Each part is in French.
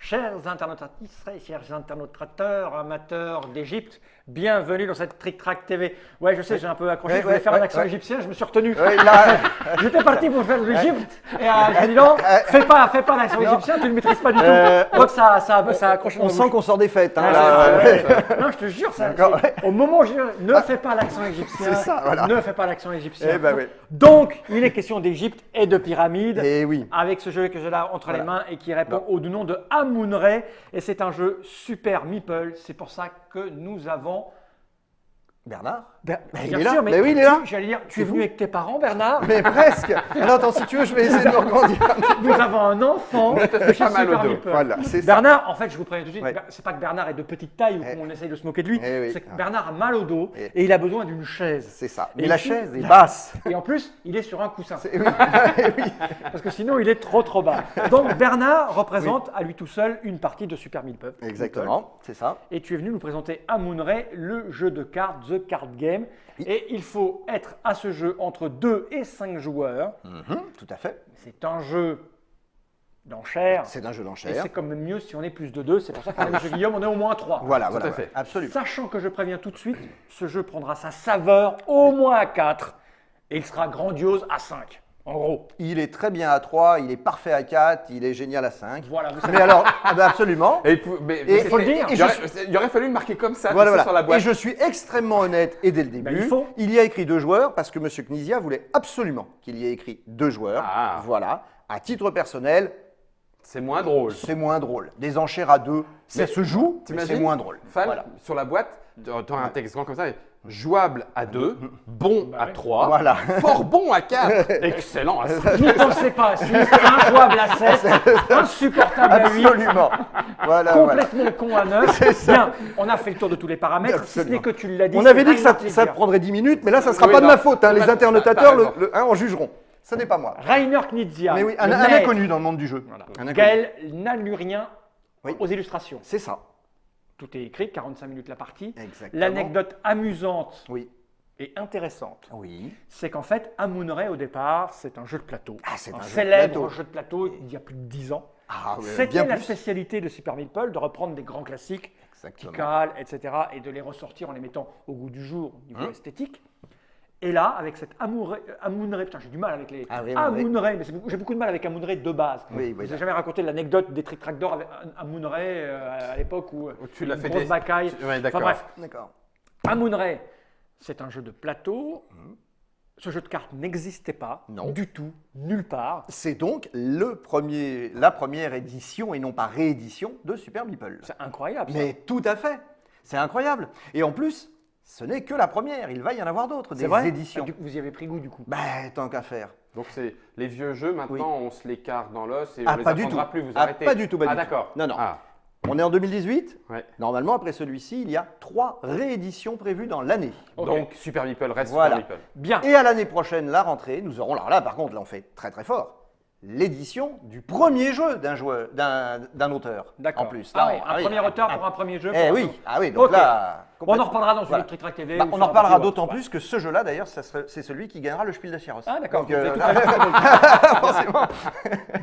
Chers internautatrices et chers internautrateurs, amateurs d'Égypte, bienvenue dans cette Trick Track TV. Ouais, je sais, j'ai un peu accroché, je voulais faire un accent égyptien, je me suis retenu. J'étais parti pour faire l'Égypte et j'ai dit non, fais pas l'accent égyptien, tu ne le maîtrises pas du tout. Donc ça accroche. On sent qu'on sort des fêtes. Hein, non, je te jure, ça, au moment où je dis ne fais pas l'accent égyptien, ne fais pas l'accent égyptien. Donc, il est question d'Égypte et de pyramides. Et oui. Avec ce jeu que j'ai là entre les mains et qui répond au nom de Amun-Re. Et c'est un jeu Super Meeple. C'est pour ça que nous avons. Bernard Bien il est sûr, là. mais oui, il est là. J'allais dire, tu es venu avec tes parents, Bernard. Mais presque. Alors, attends, si tu veux, je vais essayer de me regrandir. Nous avons un enfant de chez Super Meeple. Voilà, c'est ça. Bernard, en fait, je vous préviens tout de suite, c'est pas que Bernard est de petite taille ou qu'on essaye de se moquer de lui, oui. c'est que Bernard a mal au dos et il a besoin d'une chaise. C'est ça. Et Mais la ici, chaise est basse. Et en plus, il est sur un coussin. Oui. Parce que sinon, il est trop bas. Donc, Bernard représente à lui tout seul une partie de Super Meeple. Exactement, c'est ça. Et tu es venu nous présenter Amun-Re, le jeu de cartes, The Card Game. Et il faut être à ce jeu entre 2 et 5 joueurs. Tout à fait. C'est un jeu d'enchères. C'est un jeu Et d'enchères. c'est quand même mieux si on est plus de 2. C'est pour ça qu'avec M. Guillaume, on est au moins 3. Voilà, Tout à fait. Absolument. Sachant que je préviens tout de suite, ce jeu prendra sa saveur au moins à 4. Et il sera grandiose à 5. En gros. Il est très bien à 3, il est parfait à 4, il est génial à 5. Voilà, vous savez. Mais alors, absolument. Mais il faut le dire. Il aurait fallu le marquer comme ça, Voilà. sur la boîte. Et je suis extrêmement honnête et dès le début, il faut. il y a écrit 2 joueurs parce que M. Knizia voulait absolument qu'il y ait écrit 2 joueurs. Ah. Voilà. À titre personnel, C'est moins drôle. c'est moins drôle. Des enchères à 2, ça se joue, mais c'est moins drôle. Fall, Voilà. sur la boîte, tu as un texte grand comme ça. Jouable à 2, bon à 3, Voilà. fort bon à 4, excellent à 5. N'y pensez pas, si injouable à 7, insupportable à 8, Absolument. Voilà. complètement con à 9. ça. Bien, on a fait le tour de tous les paramètres, si ce n'est Absolument. que tu l'as dit. On avait dit que ça Rainer prendrait 10 minutes, mais là, ça ne sera Oui, pas de non, ma faute. Hein. c'est Les pas- internautateurs t'as raison. en jugeront. Ce n'est pas moi. Rainer Knizia, Mais oui, le un maître, inconnu dans le monde du jeu. Un inconnu. Gaël Nalurien Oui. aux illustrations. C'est ça. Tout est écrit, 45 minutes la partie. Exactement. L'anecdote amusante Oui. et intéressante, Oui. c'est qu'en fait, Amun-Re, au départ, c'est un jeu de plateau. Ah, c'est un jeu de célèbre plateau. jeu de plateau il y a plus de 10 ans. Ah, C'était bien la plus. spécialité de Super Meeple de reprendre des grands classiques, Exactement. Tikal, etc., et de les ressortir en les mettant au goût du jour au niveau esthétique. Et là, avec cette Amun-Re, putain, j'ai du mal avec les Ah oui, Amun-Re, mais j'ai beaucoup de mal avec Amun-Re de base. Oui, Je vous ai jamais raconté l'anecdote des Trick Track d'or avec Amun-Re à l'époque où Tu l'as une fait grosse des- bacaille. Ouais, Enfin d'accord. bref, D'accord. Amun-Re, c'est un jeu de plateau. Ce jeu de cartes n'existait pas Non. du tout, nulle part. C'est donc la première édition et non pas réédition de Super Meeple. C'est incroyable. ça. Mais tout à fait. C'est incroyable. Et en plus, ce n'est que la première. Il va y en avoir d'autres, C'est des vrai éditions. Ah, du coup, vous y avez pris goût du coup. Ben, tant qu'à faire. Donc c'est les vieux jeux, maintenant on se les carre dans l'os et Ah, on les pas du apprendra tout. plus, vous Ah, arrêtez. pas du tout, pas Ah du tout. d'accord. Non, non. Ah, On est en 2018. ouais. Normalement, après celui-ci, il y a 3 rééditions prévues dans l'année. Ok. Donc Super Meeple reste Voilà. Super Meeple. Bien. Et à l'année prochaine, la rentrée, nous aurons, alors là par contre, là on fait très très fort, l'édition du premier jeu d'un auteur. D'accord. En plus. Ah Là, oui, on- un premier auteur pour un premier jeu. Eh pour un oui, jeu. ah oui, donc Ok. là. Bon, on en reparlera dans Voilà. une Trick Track TV. Bah, ou on sur en un reparlera petit d'autant web. plus que ce jeu-là, d'ailleurs, c'est celui qui gagnera le Spiel des Jahres. Ah d'accord. Donc, Vous avez tout à fait forcément.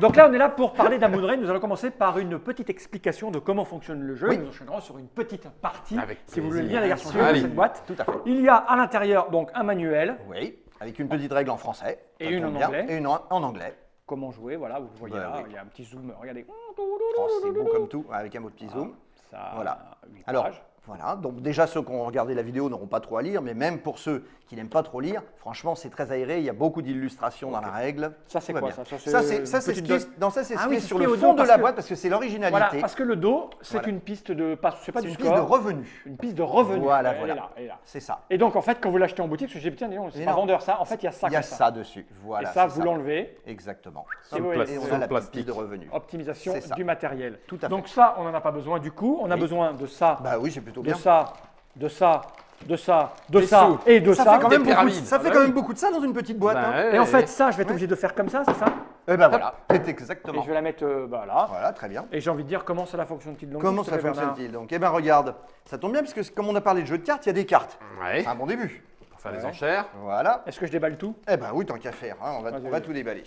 Donc là, on est là pour parler d'Amun-Re. Nous allons commencer par une petite explication de comment fonctionne le jeu. Oui. Et nous enchaînerons sur une petite partie, Avec si vous plaisir. voulez bien les garçons, Allez. de cette boîte. Tout à fait. Il y a à l'intérieur donc un manuel, Oui, avec une petite règle en français. Et ça une tombe en bien, anglais. Et une en anglais. comment jouer, voilà, vous le voyez Bah là, oui. il y a un petit zoom, regardez. Oh, c'est beau comme tout, avec un mot de petit zoom. Ça, Voilà. 8 Alors, pages. voilà, donc déjà ceux qui ont regardé la vidéo n'auront pas trop à lire, mais même pour ceux qui n'aiment pas trop lire, franchement c'est très aéré, il y a beaucoup d'illustrations dans la règle. Ça, c'est Tout va quoi, bien. ça Ça c'est c'est ce une qui est, petite non, ça, c'est ce Ah qui oui, est c'est sur ce qui est le au fond dos, de parce la que- boîte parce que c'est l'originalité. Voilà, parce que le dos, c'est Voilà. une piste de, pas, c'est pas C'est du une piste de score, revenus. une piste de revenus. Voilà, Elle est voilà. là, elle est là. C'est ça. Et donc en fait, quand vous l'achetez en boutique, parce que j'ai dit, tiens, dis donc, c'est Mais pas non. vendeur ça, en fait, il y a ça Il y a comme ça dessus. Voilà. Et ça, c'est vous l'enlevez. Exactement. Et vous- Et on Sur a le la petite plastique. piste de revenus. Optimisation C'est ça. du matériel. Tout à fait. Donc ça, on n'en a pas besoin du coup. On a Oui. besoin de ça, Bah oui, c'est plutôt de bien. ça, de ça, de ça, de Des ça sous. et de Ça ça. fait quand même des beaucoup, pyramides. ça fait Ah quand bah même beaucoup de ça dans une petite boîte. Bah hein. ouais. Et en fait, ça, je vais être obligé de faire comme ça, c'est ça? Et ben voilà, c'est Et exactement. je vais la mettre là. Voilà, très bien. Et j'ai envie de dire comment cela fonctionne-t-il donc Comment s'il te ça plaît, Bernard fonctionne-t-il donc? Eh bien regarde, ça tombe bien puisque comme on a parlé de jeu de cartes, il y a des cartes. Ouais. C'est un bon début. Pour faire les enchères. Voilà. Est-ce que je déballe tout? Eh ben oui, tant qu'à faire, hein, on va Vas-y. tout déballer.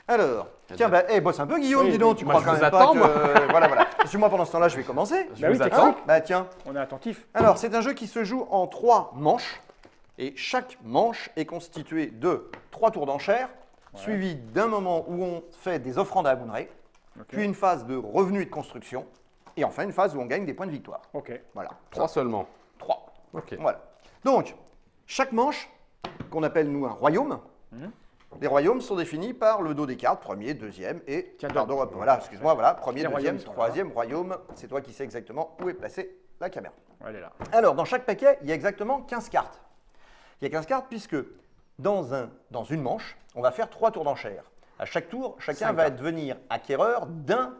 Alors, tiens, bosse un peu Guillaume, Oui, dis donc, oui, tu moi, crois je quand vous même attends, pas que... voilà. Suis-moi pendant ce temps-là, je vais commencer. Je Bah oui, vous t'expliques. attends. Bah tiens. On est attentif. Alors, c'est un jeu qui se joue en 3 manches. Et chaque manche est constituée de 3 tours d'enchères, suivis d'un moment où on fait des offrandes à Amun-Re, puis une phase de revenu et de construction, et enfin une phase où on gagne des points de victoire. Ok. Voilà. 3 seulement. 3. Ok. Voilà. Donc, chaque manche, qu'on appelle nous un royaume, les royaumes sont définis par le dos des cartes, premier, deuxième et... Tiens, pardon, donc. voilà, excuse-moi, voilà, premier, Les deuxième, royaumes sont là. troisième royaume, c'est toi qui sais exactement où est placée la caméra. Elle est là. Alors, dans chaque paquet, il y a exactement 15 cartes. Il y a 15 cartes puisque dans une manche, on va faire 3 tours d'enchères. À chaque tour, chacun va devenir acquéreur d'un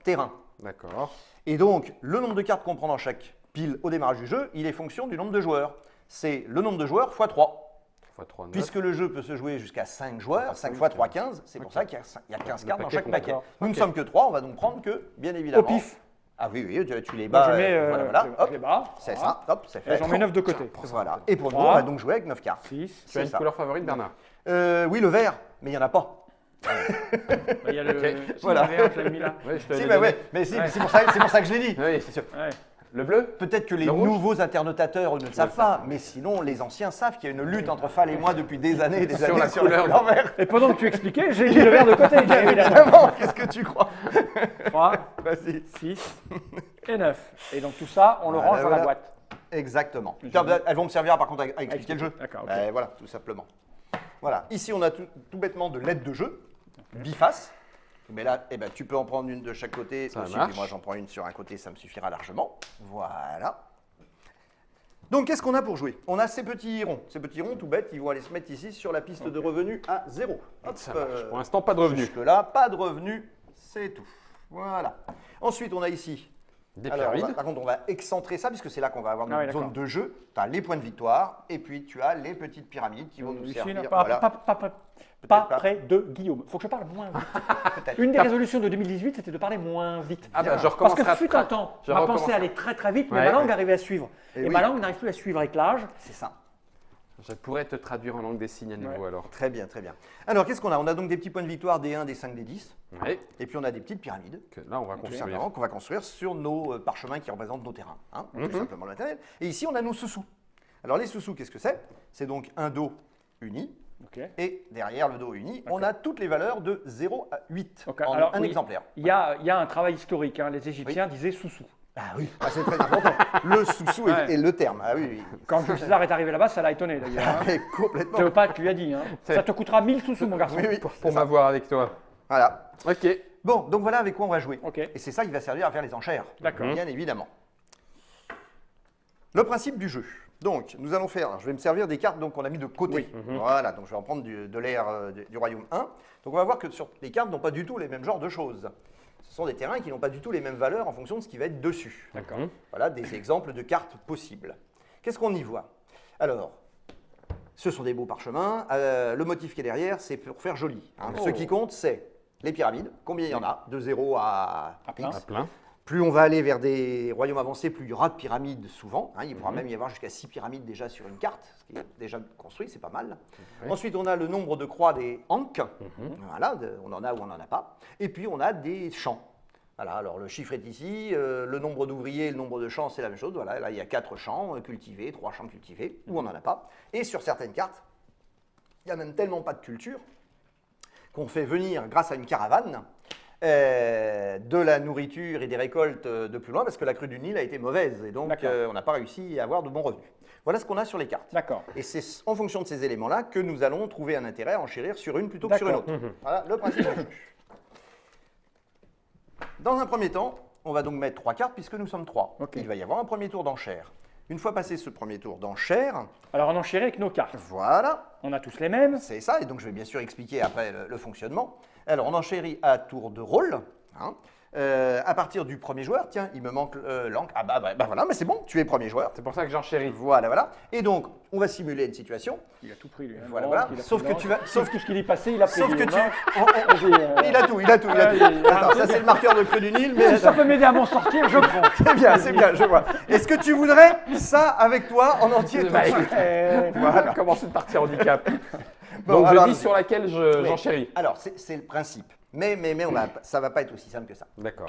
terrain. D'accord. Et donc, le nombre de cartes qu'on prend dans chaque pile au démarrage du jeu, il est fonction du nombre de joueurs. C'est le nombre de joueurs x 3. Fois 3, 9. Puisque le jeu peut se jouer jusqu'à 5 joueurs, 5 fois 3, 15, c'est pour ça qu'il y a 15 cartes dans paquet chaque compte. paquet. D'accord. Nous ne Ok. sommes que 3, on va donc prendre que, bien évidemment... Au pif. Ah oui, tu les Donc bats, je mets, voilà, je hop, les bas. c'est Voilà. ça, hop, c'est fait. Et j'en mets 9 de côté. Voilà. Et pour nous, Trois. on va donc jouer avec 9 cartes. 6. Tu as c'est une ça. couleur favorite, Bernard? Oui, le vert, mais il n'y en a pas. Il y a le. Ok. Si, Voilà. il y en a un, je l'ai mis là. Oui, je te Si, l'ai bah donné. ouais, mais si, Ouais. c'est pour ça que je l'ai dit. Oui. C'est sûr. Ouais. Le bleu? Peut-être que les Le rouge. nouveaux internotateurs ne le savent pas, mais sinon les anciens savent qu'il y a une lutte entre Fal et moi depuis des années et des Sur années la sur la couleur. couleur vert. Et pendant que tu expliquais, j'ai mis le verre de côté. Bien évidemment. Évidemment, qu'est-ce que tu crois? 3, Vas-y. 6 et 9. Et donc tout ça, on le Voilà, range dans la voilà. boîte. Exactement. Je Tiens, vais- elles vont me servir par contre à expliquer le jeu. D'accord, ok. Ben, voilà, tout simplement. Voilà. Ici, on a tout bêtement de l'aide de jeu, biface. Mais là, eh ben, tu peux en prendre une de chaque côté. Ça aussi, marche. puis moi, j'en prends une sur un côté, ça me suffira largement. Voilà. Donc, qu'est-ce qu'on a pour jouer? On a ces petits ronds. Ces petits ronds, tout bêtes, ils vont aller se mettre ici sur la piste de revenu à 0. Hop, Ça marche. Pour l'instant, pas de revenus. Jusque-là, pas de revenus, c'est tout. Voilà. Ensuite, on a ici. Des Alors, pyramides. par contre, on va excentrer ça, puisque c'est là qu'on va avoir notre Ah oui, zone d'accord. de jeu. Tu as les points de victoire, et puis tu as les petites pyramides qui vont nous Ici, servir. là, pas, voilà. pas pas. près de Guillaume. Faut que je parle moins vite. Peut-être. Une des résolutions de 2018, c'était de parler moins vite. Ah bah, je Parce recommencerai que à fut un temps, je ma pensée recommencerai. allait très très vite, mais Ouais, ma langue ouais. arrivait à suivre. Et Et oui. ma langue n'arrive plus à suivre avec l'âge. C'est ça. Je pourrais te traduire en langue des signes à nouveau Ouais. alors. Très bien, très bien. Alors, qu'est-ce qu'on a? On a donc des petits points de victoire, des 1, des 5, des 10. Oui. Et puis, on a des petites pyramides. Que là, on va Tout construire. simplement, qu'on va construire sur nos parchemins qui représentent nos terrains. Hein, Tout simplement le matériel. Et ici, on a nos sous-sous. Alors, les sous-sous, qu'est-ce que c'est? C'est donc un dos uni. Ok. Et derrière le dos uni, on a toutes les valeurs de 0 à 8 Ok, en alors, un oui. exemplaire. Il y a un travail historique. Hein. Les Égyptiens disaient sous-sous. Ah oui, c'est très important. Le sous-sous Ouais. est le terme. Ah oui, oui. Quand Jules César est arrivé là-bas, ça l'a étonné d'ailleurs. Hein. Et complètement. Cléopâtre lui a dit hein. Ça te coûtera 1000 sous-sous, mon garçon. Oui, oui. Pour m'avoir avec toi. Voilà. Ok. Bon, donc voilà avec quoi on va jouer. Ok. Et c'est ça qui va servir à faire les enchères. D'accord. Bien évidemment. Le principe du jeu. Donc, nous allons faire, je vais me servir des cartes qu'on a mis de côté. Voilà, donc je vais en prendre de l'ère du royaume 1. Donc on va voir que sur les cartes n'ont pas du tout les mêmes genres de choses. Ce sont des terrains qui n'ont pas du tout les mêmes valeurs en fonction de ce qui va être dessus. D'accord. Voilà des exemples de cartes possibles. Qu'est-ce qu'on y voit? Alors, ce sont des beaux parchemins. Le motif qui est derrière, c'est pour faire joli. Hein. Oh. Ce qui compte, c'est les pyramides. Combien il y en a? De 0 à plein. X. À plein. Plus on va aller vers des royaumes avancés, plus il y aura de pyramides souvent. Hein. Il pourra même y avoir jusqu'à 6 pyramides déjà sur une carte, ce qui est déjà construit, c'est pas mal. Oui. Ensuite, on a le nombre de croix des Ankh. Voilà, on en a ou on n'en a pas. Et puis, on a des champs. Voilà, alors le chiffre est ici, le nombre d'ouvriers et le nombre de champs, c'est la même chose. Voilà, là, il y a 4 champs cultivés, 3 champs cultivés, ou on n'en a pas. Et sur certaines cartes, il n'y a même tellement pas de culture qu'on fait venir, grâce à une caravane, de la nourriture et des récoltes de plus loin, parce que la crue du Nil a été mauvaise, et donc D'accord. on n'a pas réussi à avoir de bons revenus. Voilà ce qu'on a sur les cartes. D'accord. Et c'est en fonction de ces éléments-là que nous allons trouver un intérêt à enchérir sur une plutôt que sur une autre. Voilà le principe du jeu. Dans un premier temps, on va donc mettre 3 cartes puisque nous sommes 3. Ok. Il va y avoir un premier tour d'enchère. Une fois passé ce premier tour d'enchère, Alors on enchérit avec nos cartes. voilà, On a tous les mêmes. c'est ça, et donc je vais bien sûr expliquer après le fonctionnement. Alors on enchérit à tour de rôle. Hein. À partir du premier joueur, tiens, il me manque l'encre. Ah bah voilà, mais c'est bon, tu es premier joueur. C'est pour ça que j'enchéris. Voilà. Et donc, on va simuler une situation. Il a tout pris, lui. Hein, Voilà. Sauf que tu vas. Sauf tout ce qu'il y passé, il a pris. Sauf que lui, tu. hein. Il a tout. Attends, ça c'est le marqueur de creux du Nil, mais Si ça peut m'aider à m'en sortir, je prends. c'est bien, je vois. Est-ce que tu voudrais ça avec toi en entier tout de suite Voilà. Commencer de partir handicap. Bon, Donc alors, je dis sur laquelle j'enchéris. Alors, c'est le principe. Mais ça ne va pas être aussi simple que ça. D'accord.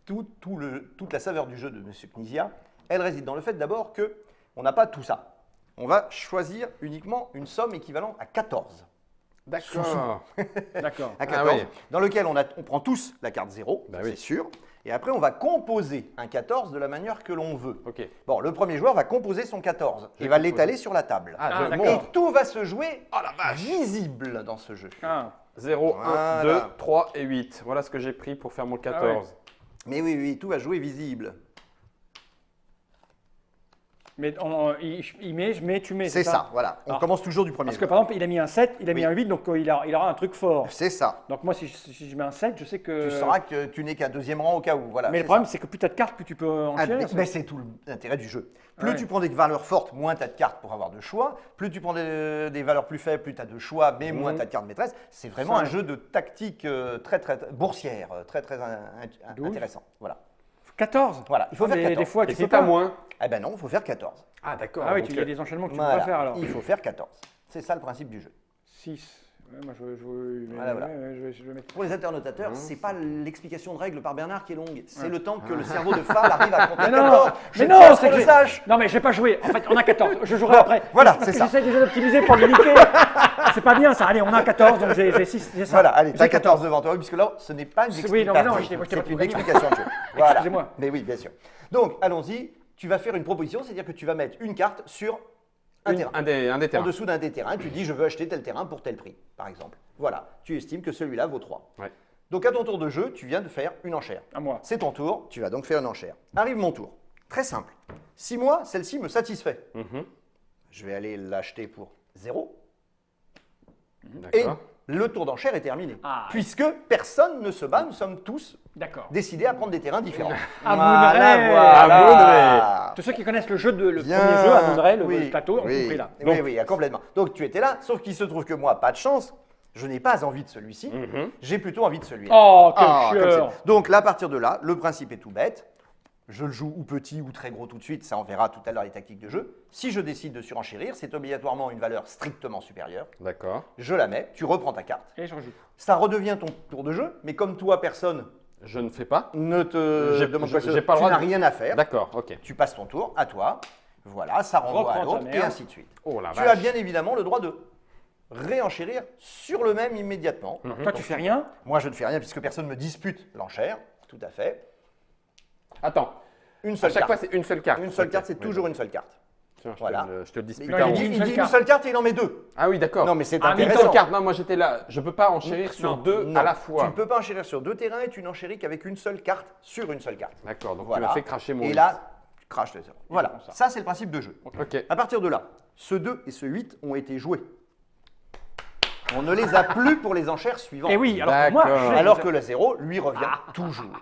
Toute la saveur du jeu de M. Knizia, elle réside dans le fait d'abord qu'on n'a pas tout ça. On va choisir uniquement une somme équivalente à 14. D'accord. D'accord. À 14, oui. dans lequel on prend tous la carte 0, Bah c'est oui. sûr. Et après, on va composer un 14 de la manière que l'on veut. Ok. Bon, le premier joueur va composer son 14 et va l'étaler sur la table. Ah, d'accord. Et tout va se jouer visible dans ce jeu. Ah. 0, 1, Voilà. 2, 3 et 8. Voilà ce que j'ai pris pour faire mon 14. Mais oui, tout va jouer visible. Mais il met, je mets, tu mets. C'est ça, voilà. On Alors, commence toujours du premier Parce que joueur. par exemple, il a mis un 7, il a mis Oui. un 8, donc il aura un truc fort. C'est ça. Donc moi, si je mets un 7, je sais que. Tu sauras que tu n'es qu'à deuxième rang au cas où. Voilà, Mais le c'est problème, ça. c'est que plus tu as de cartes, plus tu peux enchérir. Mais c'est tout l'intérêt du jeu. Plus Ouais. tu prends des valeurs fortes, moins tu as de cartes pour avoir de choix. Plus tu prends des valeurs plus faibles, plus tu as de choix, mais moins tu as de cartes maîtresses. C'est vraiment Ça, un jeu de tactique très boursière, très 12. intéressant. Voilà. 14. Voilà, il faut faire Mais 14. des fois, Et tu si peux t'as pas. moins? Eh ben non, il faut faire 14. Ah, d'accord. Ah oui, Donc, il y a des enchaînements que tu ne peux Voilà, pas faire alors. il faut faire 14. C'est ça le principe du jeu. 6. Ouais, moi, Voilà. je vais mettre. Pour les internotateurs, c'est pas l'explication de règles par Bernard qui est longue, c'est Ouais. le temps que le cerveau de Fall arrive à compter Mais non, 14. Je mais tiens non, à ce c'est qu'on que le j'ai- sache. Non, mais j'ai pas joué. En fait, on a 14. Je jouerai après. voilà, Parce c'est que ça. j'essaie déjà d'optimiser pour le limiter. C'est pas bien ça. Allez, on a 14, donc j'ai 6. C'est ça. Voilà, allez, J'ai t'as 14 devant toi, puisque là, ce n'est pas une Oui, non, mais non, explication, j'étais pas c'est une pour gagner. explication de jeu. Voilà. Excusez-moi. Mais oui, bien sûr. Donc, allons-y, tu vas faire une proposition, c'est-à-dire que tu vas mettre une carte sur un terrain. un des En terrains. dessous d'un des terrains, tu dis je veux acheter tel terrain pour tel prix, par exemple. Voilà, tu estimes que celui-là vaut 3. Ouais. Donc à ton tour de jeu, tu viens de faire une enchère. À moi. C'est ton tour, tu vas donc faire une enchère. Arrive mon tour. Très simple. Si moi, celle-ci me satisfait, Mhm. je vais aller l'acheter pour 0. Et D'accord. le tour d'enchère est terminé. Ah. Puisque personne ne se bat, nous sommes tous D'accord. décidés à prendre des terrains différents. À Tous ceux qui connaissent le Bien. premier jeu, à Monterey, le Oui, plateau, ont oui, compris là. Oui, complètement. Donc tu étais là, sauf qu'il se trouve que moi, pas de chance, je n'ai pas envie de celui-ci, Mhm. j'ai plutôt envie de celui-là. Oh, quel Ah, comme chieur. c'est. Donc là, à partir de là, le principe est tout bête. Je le joue ou petit ou très gros tout de suite, ça on verra tout à l'heure les tactiques de jeu. Si je décide de surenchérir, c'est obligatoirement une valeur strictement supérieure. D'accord. Je la mets, tu reprends ta carte. Et je rejoue. Ça redevient ton tour de jeu, mais comme toi, personne Je ne fais pas. ne te J'ai- demande j'ai- quoi que ce j'ai soit, pas le tu droit n'as de- rien à faire. D'accord, ok. Tu passes ton tour, à toi. Voilà, ça renvoie à Reprends ta l'autre et merde. ainsi de suite. Oh la Tu vache. as bien évidemment le droit de réenchérir sur le même immédiatement. Toi, tu fais rien. Moi, je ne fais rien puisque personne ne me dispute l'enchère. Tout à fait. Attends. Une À seule chaque carte. fois, c'est une seule carte. Une seule Ok. carte, c'est Oui, toujours donc, une seule carte. tiens, je Voilà. je te le dispute Non, avant. il dit Il une seule dit une carte. seule carte et il en met deux. Ah oui, d'accord. Non, mais c'est Ah, mais Une intéressant. seule carte. Non, moi j'étais là. Je peux pas enchérir sur Non, deux Non, à la Tu fois. ne peux pas enchérir sur deux terrains et tu n'enchéris qu'avec une seule carte sur une seule carte. D'accord, donc Voilà. tu m'as fait cracher mon Et huit. là, tu craches les zéros. Voilà, prends ça. ça c'est le principe de jeu. Ok. À partir de là, ce 2 et ce 8 ont été joués. On ne les a plus pour les enchères suivantes. Et Eh oui, alors que moi, D'accord. Alors que le 0, lui, revient toujours.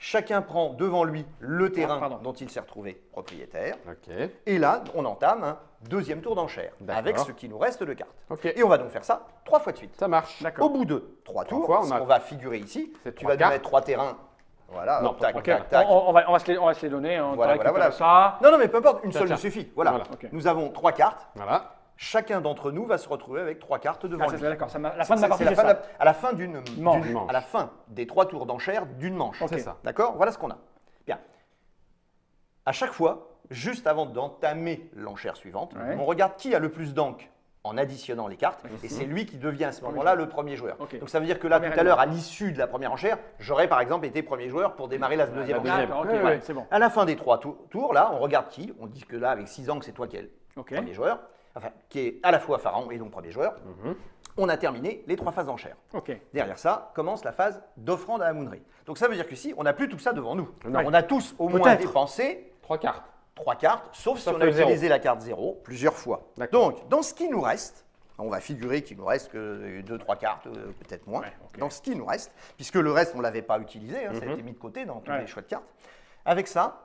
Chacun prend devant lui le terrain pardon. dont il s'est retrouvé propriétaire. Ok. Et là, on entame un deuxième tour d'enchère D'accord. avec ce qui nous reste de cartes. Ok. Et on va donc faire ça 3 fois de suite. Ça marche. D'accord. Au bout de 3 tours, fois, on ce a- qu'on va figurer ici, C'est tu trois vas nous cartes. mettre 3 terrains. Voilà, Non, hop, tac, Ok, tac, tac. on va se les donner. Hein, Voilà, t'as voilà, récupéré voilà. ça. Non, non, mais peu importe, une Tiens, seule tiens. nous suffit. Voilà. Voilà. Ok. Nous avons 3 cartes. Voilà. Chacun d'entre nous va se retrouver avec 3 cartes devant Ah, ça, lui. c'est d'accord. La fin de ma C'est partie, la c'est fin de ça. à la fin d'une Manche. à la fin des 3 tours d'enchère d'une manche. Ok. C'est ça. D'accord? Voilà ce qu'on a. Bien. À chaque fois, juste avant d'entamer l'enchère suivante, Ouais. on regarde qui a le plus d'encre en additionnant les cartes, et c'est lui qui devient à ce moment-là le premier joueur. Ok. Donc ça veut dire que là, Première tout à l'heure, à élément. l'issue de la première enchère, j'aurais par exemple été premier joueur pour démarrer la deuxième la enchère. deuxième. D'accord, ok, Ouais, ouais, ouais. c'est bon. À la fin des 3 tours, là, on regarde qui. On dit que là, avec 6 angles, c'est toi qui es le Ok. premier joueur, enfin, qui est à la fois pharaon et donc premier joueur. Mhm. On a terminé les 3 phases d'enchère. Ok. Derrière ça, commence la phase d'offrande à Amun-Ra. Donc ça veut dire qu'ici, on n'a plus tout ça devant nous. Non. On a tous au moins Peut-être. dépensé 3 cartes. 3 cartes, sauf si Sauf on a le zéro. utilisé la carte 0 plusieurs fois. D'accord. Donc, dans ce qui nous reste, On va figurer qu'il nous reste que 2-3 cartes, peut-être moins, ok. dans ce qui nous reste, puisque le reste, on ne l'avait pas utilisé, ça a été mis de côté dans tous les choix de cartes. Avec ça,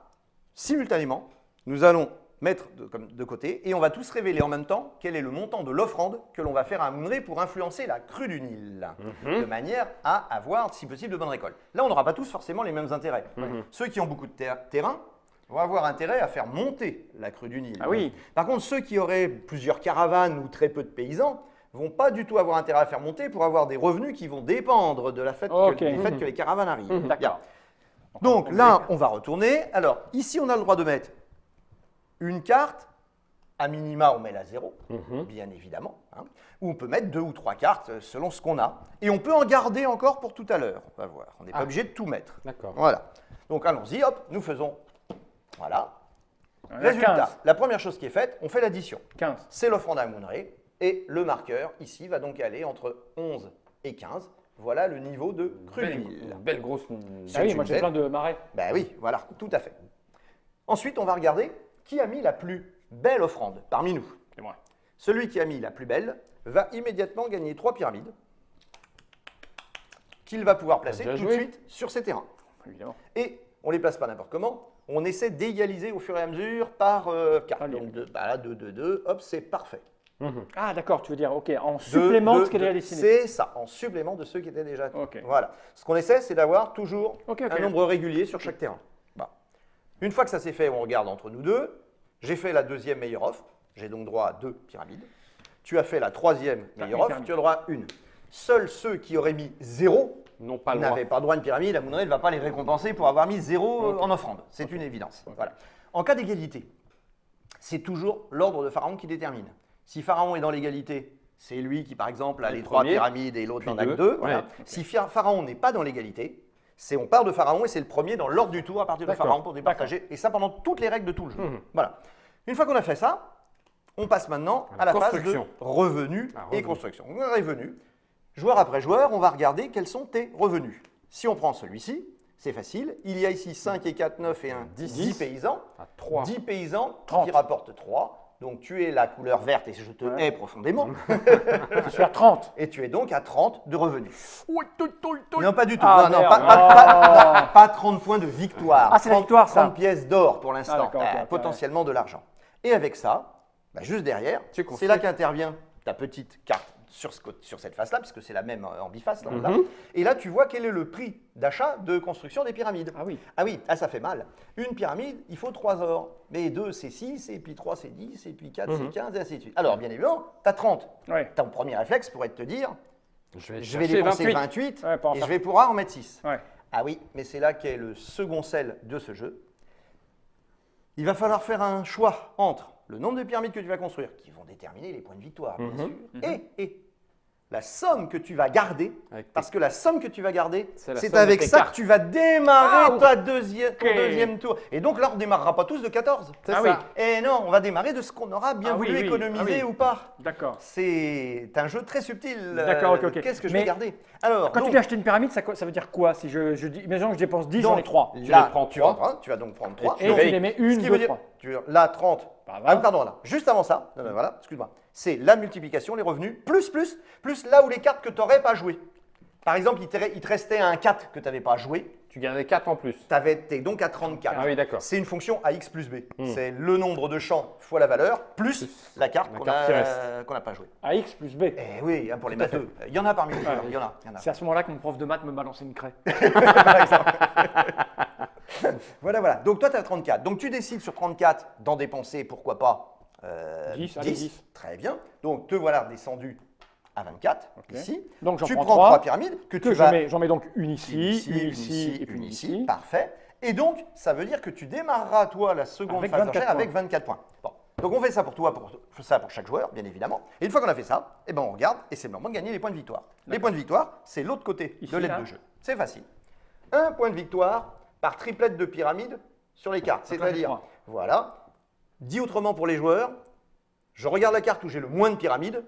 simultanément, nous allons mettre de côté et on va tous révéler en même temps quel est le montant de l'offrande que l'on va faire à Amun-Ré pour influencer la crue du Nil, de manière à avoir, si possible, de bonnes récoltes. Là, on n'aura pas tous forcément les mêmes intérêts. Ceux qui ont beaucoup de terrain vont avoir intérêt à faire monter la crue du Nil. Ah oui. Par contre, ceux qui auraient plusieurs caravanes ou très peu de paysans vont pas du tout avoir intérêt à faire monter pour avoir des revenus qui vont dépendre de la fait du fait que les caravanes arrivent. D'accord. Donc là, on va retourner. Alors, ici, on a le droit de mettre une carte. À minima, on met la 0, bien évidemment. Ou on peut mettre 2 ou 3 cartes selon ce qu'on a. Et on peut en garder encore pour tout à l'heure. On va voir. On n'est pas obligé de tout mettre. D'accord. Voilà. Donc allons-y, hop, nous faisons. Voilà. On a Résultat, 15. la première chose qui est faite, on fait l'addition. 15. C'est l'offrande à Amun-Ré. Et le marqueur, ici, va donc aller entre 11 et 15. Voilà le niveau de crue du Nil. Belle grosse. Ah oui, tu moi me j'ai fais. plein de marais. Ben oui, voilà, tout à fait. Ensuite, on va regarder qui a mis la plus belle offrande parmi nous. C'est moi. Celui qui a mis la plus belle va immédiatement gagner 3 pyramides qu'il va pouvoir placer Bien tout de joué. suite sur ses terrains. Évidemment. Et on ne les place pas n'importe comment, on essaie d'égaliser au fur et à mesure par carte. Par Donc 2, hop, c'est parfait. Ah d'accord, tu veux dire, ok, en supplément de ce qu'elle est dessiné. C'est ça, en supplément de ceux qui étaient déjà. Ok. Voilà. Ce qu'on essaie, c'est d'avoir toujours Ok. un nombre régulier sur chaque terrain. Bon. Une fois que ça c'est fait, on regarde entre nous deux. J'ai fait la deuxième meilleure offre. J'ai donc droit à 2 pyramides. Tu as fait la troisième meilleure offre. pyramide. Tu as droit à 1. Seuls ceux qui auraient mis 0 Non, pas le droit. n'avaient pas droit à une pyramide. Amun-Ré ne va pas les récompenser pour avoir mis 0 en offrande. C'est une évidence. Voilà. En cas d'égalité, c'est toujours l'ordre de Pharaon qui détermine. Si Pharaon est dans l'égalité, c'est lui qui, par exemple, a Le les 3 premier, pyramides et l'autre puis n'en a que deux. 2. Voilà. Ouais. Si Pharaon n'est pas dans l'égalité, on part de Pharaon et c'est le premier dans l'ordre du tour à partir de D'accord. Pharaon pour départager. Et ça pendant toutes les règles de tout le jeu. Voilà. Une fois qu'on a fait ça, on passe maintenant à la phase de construction. revenus Ah, et revenus. construction. On a revenus. Joueur après joueur, on va regarder quels sont tes revenus. Si on prend celui-ci, c'est facile. Il y a ici 5 et 4, 9 et 1, 10 paysans. À 3. 10 paysans 30. qui rapportent 3. Donc tu es la couleur verte et je te hais profondément. Je suis à 30. Et tu es donc à 30 de revenus. Non, Non, pas du tout. Ah, non, non, merde. pas 30 points de victoire. Ah, c'est la 30 victoire, ça. 30 pièces d'or pour l'instant. Ah, d'accord, ok, ok, Potentiellement de l'argent. Et avec ça, bah, juste derrière, Tu c'est construis. là qu'intervient ta petite carte sur cette face-là, puisque c'est la même en biface. Là, là. Et là, tu vois quel est le prix d'achat de construction des pyramides. Ah oui. Ah oui, ça fait mal. Une pyramide, il faut 3 ors. Mais 2, c'est 6, et puis 3, c'est 10, et puis 4, c'est 15, et ainsi de suite. Alors, bien évidemment, tu as 30. Ouais. Ton premier réflexe pourrait te dire, Je je vais chercher dépenser 28. 28, Ouais, pour en et faire- je vais pouvoir en mettre 6. Ouais. Ah oui, mais c'est là qu'est le second sel de ce jeu. Il va falloir faire un choix entre le nombre de pyramides que tu vas construire, qui vont déterminer les points de victoire, bien sûr, et la somme que tu vas garder, Avec tes- parce que la somme que tu vas garder, C'est la c'est somme de avec tes ça cartes. que tu vas démarrer Ah, ton deuxième tour. Et donc là, on ne démarrera pas tous de 14. C'est Ah ça. oui. Et non, on va démarrer de ce qu'on aura bien Ah oui, voulu oui. économiser Ah oui. ou pas. D'accord. C'est un jeu très subtil. D'accord, ok, ok. Qu'est-ce que je Mais vais garder? Alors, Quand tu donc, dis acheter une pyramide, ça veut dire quoi? Si je dis, imaginons que je dépense 10, j'en donc, ai 3. Tu là, les prends tu 3. vas, tu vas donc prendre 3. Et tu les mets Ce une, qui deux, veut dire, trois. là, 30. Bah, Ah, 20. pardon, là. Juste avant ça, non, non, voilà, excuse-moi. C'est la multiplication, les revenus, plus là où les cartes que tu n'aurais pas jouées. Par exemple, il te restait un 4 que tu n'avais pas joué. Tu gardais 4 en plus. Tu es donc à 34. Ah oui, d'accord. C'est une fonction AX plus B. C'est le nombre de champs fois la valeur, plus la carte la qu'on carte qui n'a pas jouée. AX plus B. Eh oui, hein, pour les matheux. Il y en a parmi nous. Il y en a. C'est à ce moment-là que mon prof de maths me balançait une craie. Voilà, voilà. Donc toi, tu as 34. Donc tu décides sur 34 d'en dépenser, pourquoi pas 10, allez, 10. Très bien. Donc te voilà descendu à 24, ici. Donc j'en tu prends prends 3 3 pyramides que tu vas... j'en mets donc une ici, une ici, et puis une une ici. ici. Parfait. Et donc, ça veut dire que tu démarreras, toi, la seconde Avec phase 24 d'enchère avec points. 24 points. Bon. Donc on fait ça pour toi, pour chaque joueur, bien évidemment. Et une fois qu'on a fait ça, eh ben, on regarde et c'est le moment de gagner les points de victoire. Les points de victoire, c'est l'autre côté Ici, de l'aide là. de jeu. C'est facile. Un point de victoire par triplette de pyramide sur les cartes. Donc là, j'ai C'est-à-dire, trois. voilà, dit autrement pour les joueurs, je regarde la carte où j'ai le moins de pyramides,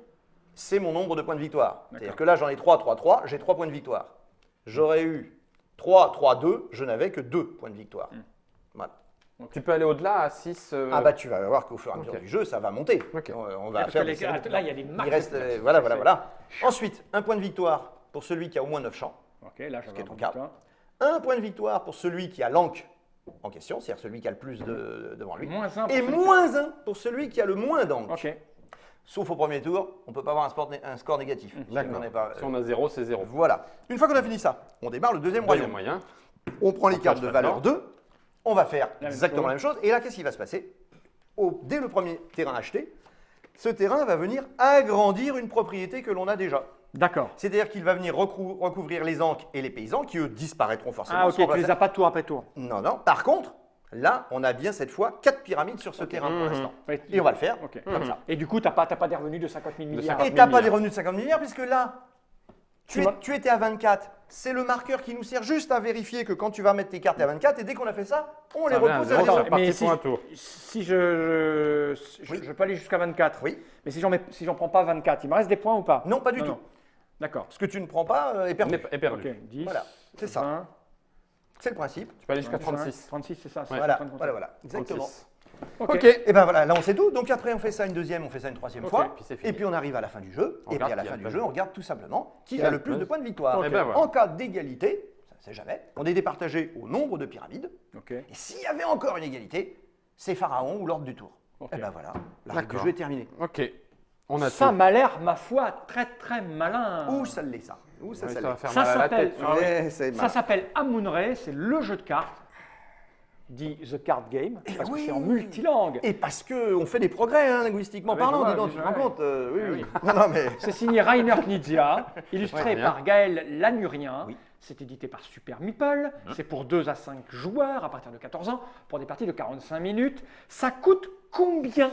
c'est mon nombre de points de victoire. C'est-à-dire que là, j'en ai 3, 3, 3, j'ai 3 points de victoire. J'aurais eu 3, 3, 2, je n'avais que 2 points de victoire. Voilà. Tu peux aller au-delà à 6. Ah bah tu vas voir qu'au fur et à mesure Ok. du jeu, ça va monter. Ok. On va Parce faire que des séries. là, il y a des marques. Il reste, voilà. Ensuite, un point de victoire pour celui qui a au moins 9 champs. Ok, là, je qui est vais ton avoir cas. un Un point de victoire pour celui qui a l'anque en question, c'est-à-dire celui qui a le plus devant lui. Moins 1 Et moins 1 pour celui qui a le moins d'anque. Ok. Sauf au premier tour, on ne peut pas avoir un score négatif. D'accord. On n'est pas- Si on a 0, c'est 0. Voilà. Une fois qu'on a fini ça, on démarre le deuxième royaume. moyen. On prend les On cartes passe de valeur 2, on va faire même exactement chose. la même chose. Et là, qu'est-ce qui va se passer? Dès le premier terrain acheté, ce terrain va venir agrandir une propriété que l'on a déjà. D'accord. C'est-à-dire qu'il va venir recouvrir les ancres et les paysans qui, eux, disparaîtront forcément. Ah, ok, seront tu les remplacés. as pas tour après tour. Non, non. Par contre, là, on a bien cette fois 4 pyramides sur ce terrain pour l'instant. Oui. Et on va le faire Ok. comme ça. Et du coup, tu n'as pas des revenus de 50 000 milliards. 50 Et tu n'as 000 pas des revenus de 50 milliards puisque là, Tu m'as- tu étais à 24. C'est le marqueur qui nous sert juste à vérifier que quand tu vas mettre tes cartes à 24, et dès qu'on a fait ça, on les Ça revient à repose zéro, à 0. c'est reparti Mais pour un tour. si je Oui. peux aller jusqu'à 24. Oui. Mais si j'en prends pas 24, il me reste des points ou pas? Non, pas du tout. D'accord. Ce que tu ne prends pas est perdu. Est perdu. Ok, 10. Voilà, c'est ça. 20, C'est le principe. Tu peux aller jusqu'à 25, 36. 36, c'est ça. c'est Voilà, 30, voilà. Exactement. 36. Ok. Et ben voilà, là on sait tout. Donc après on fait ça une deuxième, on fait ça une troisième Ok, fois. puis c'est fini. Et puis on arrive à la fin du jeu. On Et puis regarde à la qui a fin le du plus. jeu, on regarde tout simplement qui Qui a a le le plus de plus. points de victoire. Et ben voilà. En cas d'égalité, ça c'est jamais, on est départagé au nombre de pyramides. Ok. Et s'il y avait encore une égalité, c'est Pharaon ou l'ordre du tour. Ok. Et ben voilà, la règle du D'accord. jeu est terminée. Ok. On a Ça tout. m'a l'air, ma foi, très très malin. Où ça l'est ça? Où ça, Ouais, ça ça va l'est? faire Ça mal à la s'appelle- tête. Ah oui. Ouais, c'est Ça mal. s'appelle Amun-Re, c'est le jeu de cartes, dit The Card Game, parce que c'est en multilangue. Et parce qu'on fait des progrès hein, linguistiquement Ah, mais je parlant, vois, dis donc, je tu te vois, rends ouais. compte oui, Ah oui. oui. Non, non, mais... C'est signé Rainer Knizia, illustré Ouais, par Gaël Lanurien. Oui. C'est édité par Super Meeple. C'est pour 2 à 5 joueurs à partir de 14 ans, pour des parties de 45 minutes. Ça coûte combien?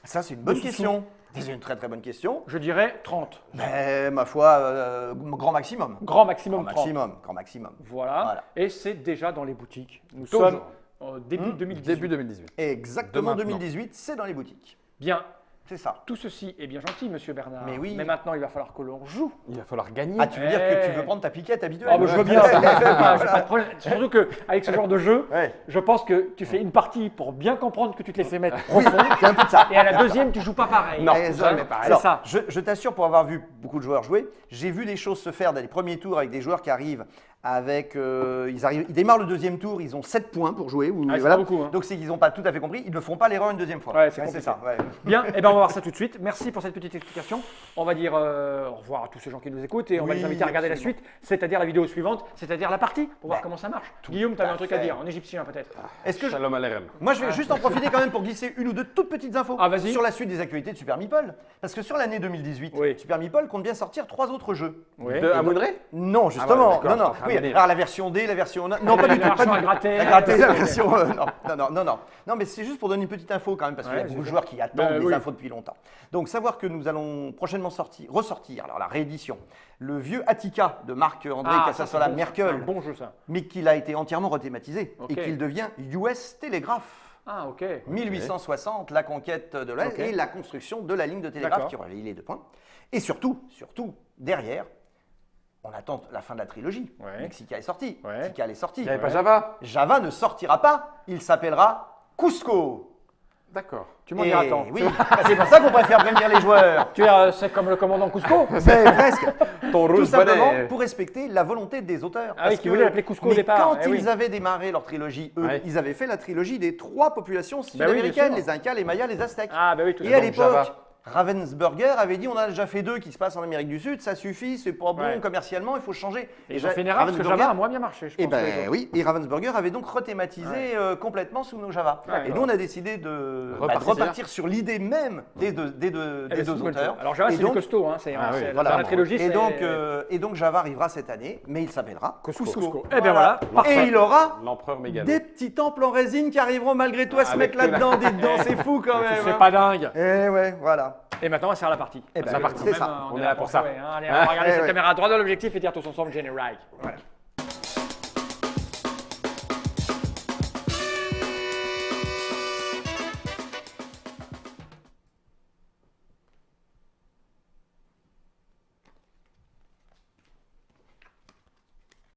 Ça, c'est une bonne Sous-sous. question. C'est une très très bonne question. Je dirais 30. Mais ma foi, grand maximum. Grand maximum Grand 30. maximum, grand maximum. Voilà. Voilà. Et c'est déjà dans les boutiques. Nous Toujours. sommes au début 2018. Début 2018. Exactement, De maintenant. 2018, c'est dans les boutiques. Bien. C'est ça. Tout ceci est bien gentil, monsieur Bernard. Mais oui. Mais maintenant, il va falloir que l'on joue. Il va falloir gagner. Ah, tu veux dire que tu Eh. veux prendre ta piquette habituelle Ah, bah, je veux bien. J'ai pas de problème. Surtout qu'avec ce genre de jeu, Ouais. je pense que tu fais une partie pour bien comprendre que tu te les fais mettre Oui, c'est un peu de ça. et à la deuxième, tu joues pas pareil. Non. Eh, jamais pareil. alors, C'est ça. Je t'assure, pour avoir vu beaucoup de joueurs jouer, j'ai vu des choses se faire dans les premiers tours avec des joueurs qui arrivent avec. Ils démarrent le deuxième tour, ils ont 7 points pour jouer. Ou, Ah, c'est pas beaucoup, hein. Donc c'est qu'ils n'ont pas tout à fait compris, ils ne feront pas l'erreur une deuxième fois. Ouais, c'est compliqué. ça. Ouais. Bien, et ben on va voir ça tout de suite. Merci pour cette petite explication. On va dire au revoir à tous ces gens qui nous écoutent et on va Oui, les inviter à regarder absolument. la suite, c'est-à-dire la vidéo suivante, c'est-à-dire la partie, pour voir comment ça marche. Guillaume, tu avais à un truc à fait. dire, en égyptien peut-être. Est-ce que je- Shalom Aleichem. Moi, je vais juste en profiter quand même pour glisser une ou deux toutes petites infos Ah, vas-y. sur la suite des actualités de Super Meeple. Parce que sur l'année 2018, Oui. Super Meeple compte bien sortir 3 autres jeux. Oui. De Amun-Re Non, justement. d'accord, non, non. je suis en train Oui, de lire. alors la version D, la version... Non, pas La du tout. Pas version du à tout. gratter. La gratter, la version... non. Non, mais c'est juste pour donner une petite info quand même, parce qu'il y a Ouais, beaucoup de c'est joueurs qui attendent des oui. infos depuis longtemps. Donc, savoir que nous allons prochainement ressortir, alors la réédition, le vieux Attica de Marc-André Ah, ça, Casassola c'est bon, Merkel, c'est un bon jeu ça. mais qu'il a été entièrement rethématisé Ok. et qu'il devient US Telegraph. Ah, ok. 1860, la conquête de l'Est Ok. et la construction de la ligne de télégraphe D'accord. qui relie les 2 points. Et surtout, derrière, on attend la fin de la trilogie. Ouais. Mexica est sorti, Ouais. Tikal est sorti. Il n'y avait pas Java. Java ne sortira pas, il s'appellera Cusco. D'accord. Tu m'en Et diras tant. oui, c'est pour ça qu'on préfère prévenir les joueurs. Tu es, c'est comme le commandant Cusco. C'est presque. Ton Tout rouge simplement bonnet. pour respecter la volonté des auteurs. Ah oui, Parce qui que- voulaient l'appeler Cusco au mais départ. Quand Eh ils oui. avaient démarré leur trilogie, eux, Ouais. ils avaient fait la trilogie des 3 populations Bah oui, sud-américaines, bien sûr. les Incas, les Mayas, les Aztèques. Ah, bah oui, tout Et à à fait. l'époque, Java. Ravensburger avait dit on a déjà fait 2 qui se passent en Amérique du Sud, ça suffit, c'est pas bon Ouais. commercialement, il faut changer. Et ils ont fait une erreur parce que Java a moins bien marché, je pense. Et que les ben autres. oui, et Ravensburger avait donc rethématisé complètement sous nos Java. Ouais, et nous on a décidé de Repartir. repartir sur l'idée même des deux Eh ben, c'est une bonne auteurs. chose. Alors Java, Et c'est donc- les costauds, hein, c'est Ah oui, c'est- voilà. dans la trilogie. Et c'est- donc Java arrivera cette année, mais il s'appellera Cusco. Cusco. Eh bien voilà, Et parfait. il aura L'empereur Mégalo. des petits temples en résine qui arriveront malgré tout à se Avec mettre que la- là-dedans, dites donc, c'est fou quand même. C'est hein. pas dingue. Eh ouais, voilà. Et maintenant, on va se faire la partie. Eh ben, Parce que c'est quand ça. même, On est là pour ça. jouer, hein. Allez, on va regarder Eh cette ouais. caméra droit dans l'objectif et dire tous ensemble générique. Voilà.